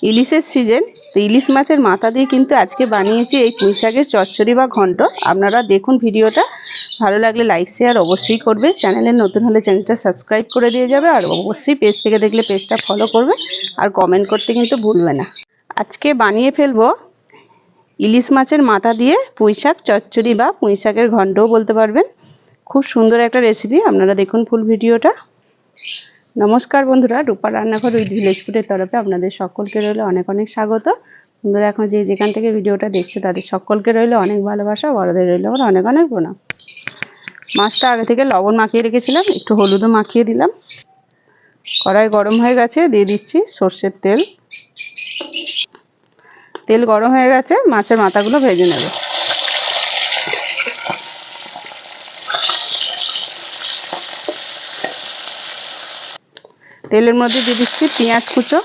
ইলিশের সিজন, তো ইলিশ মাছের মাথা দিয়ে কিন্তু আজকে বানিয়েছি এই পুঁই শাকের চচ্চড়ি বা ঘন্ট। আপনারা দেখুন ভিডিওটা, ভালো লাগলে লাইক শেয়ার অবশ্যই করবে। চ্যানেলে নতুন হলে চ্যানেলটা সাবস্ক্রাইব করে দিয়ে যাবে, আর অবশ্যই পেজ থেকে দেখলে পেজটা ফলো করবে, আর কমেন্ট করতে কিন্তু ভুলবে না। আজকে বানিয়ে ফেলবো ইলিশ মাছের মাথা দিয়ে পুঁই শাক চচ্চড়ি বা পুঁই শাকের ঘন্টও বলতে পারবেন। খুব সুন্দর একটা রেসিপি, আপনারা দেখুন ফুল ভিডিওটা। নমস্কার বন্ধুরা, রূপা রান্নাঘর উইথ ভিলেজ ফুডের তরফে আপনাদের সকলকে রইল অনেক অনেক স্বাগত। বন্ধুরা এখন যেখান থেকে ভিডিওটা দেখছে তাদের সকলকে রইল অনেক ভালোবাসা, বড়দের রইল আমার অনেক অনেক প্রণাম। মাছটা আগে থেকে লবণ মাখিয়ে রেখেছিলাম, একটু হলুদও মাখিয়ে দিলাম। কড়াই গরম হয়ে গেছে, দিয়ে দিচ্ছি সর্ষের তেল। তেল গরম হয়ে গেছে, মাছের মাথাগুলো ভেজে নেব। তেলের মধ্যে দিয়ে দিচ্ছি পেঁয়াজ কুচো,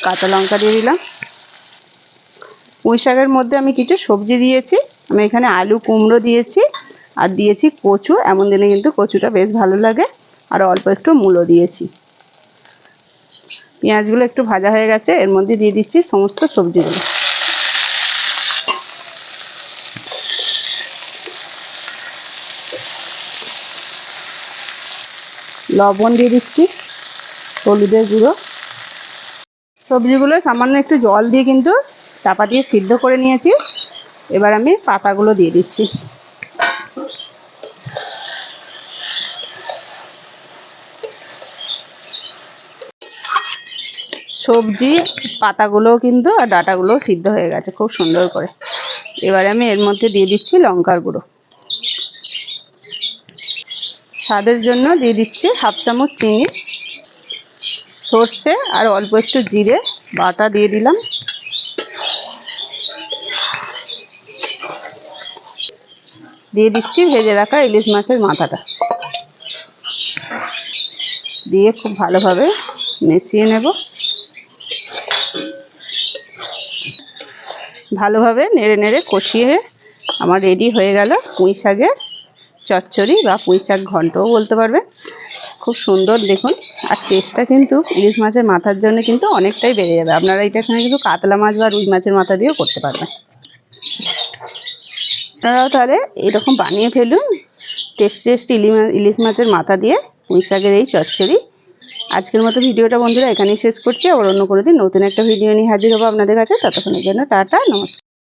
কাঁচা লঙ্কা দিয়ে দিলাম। পুঁই শাকের মধ্যে আমি কিছু সবজি দিয়েছি, আমি এখানে আলু কুমড়ো দিয়েছি আর দিয়েছি কচু। এমন দিনে কিন্তু কচুটা বেশ ভালো লাগে। আর অল্প একটু মূলো দিয়েছি। পেঁয়াজগুলো একটু ভাজা হয়ে গেছে, এর মধ্যে দিয়ে দিচ্ছি সমস্ত সবজিগুলো। লবণ দিয়ে দিচ্ছি, হলুদের গুঁড়ো। সবজিগুলো সামান্য একটু জল দিয়ে কিন্তু চাপা দিয়ে সিদ্ধ করে নিয়েছি। এবার আমি পাতাগুলো দিয়ে দিচ্ছি। সবজি পাতাগুলো কিন্তু আর ডাঁটাগুলো সিদ্ধ হয়ে গেছে খুব সুন্দর করে। এবার আমি এর মধ্যে দিয়ে দিচ্ছি লঙ্কার গুঁড়ো। স্বাদের জন্য দিয়ে দিচ্ছি হাফ চামচ চিনি, সর্ষে আর অল্প একটু জিরে বাটা দিয়ে দিলাম। দিয়ে দিচ্ছি ভেজে রাখা ইলিশ মাছের মাথাটা, দিয়ে খুব ভালোভাবে মিশিয়ে নেব। ভালোভাবে নেড়ে নেড়ে কষিয়ে আমার রেডি হয়ে গেল পুঁই শাকের চচ্চড়ি বা পুঁই শাক ঘন্টও বলতে পারবেন। খুব সুন্দর দেখুন, আর টেস্টটা কিন্তু ইলিশ মাছের মাথার জন্য কিন্তু অনেকটাই বেড়ে যাবে। আপনারা এটা এখানে কিন্তু কাতলা মাছ বা রুই মাছের মাথা দিয়েও করতে পারবেন। আপনারাও তাহলে এরকম বানিয়ে ফেলুন টেস্টি ইলিশ মাছের মাথা দিয়ে পুঁই শাকের এই চচ্চড়ি। আজকের মতো ভিডিওটা বন্ধুরা এখানেই শেষ করছি। আবার অন্য কোনো দিন নতুন একটা ভিডিও নিয়ে হাজির হবো আপনাদের কাছে। ততক্ষণের জন্য টাটা, নমস্কার।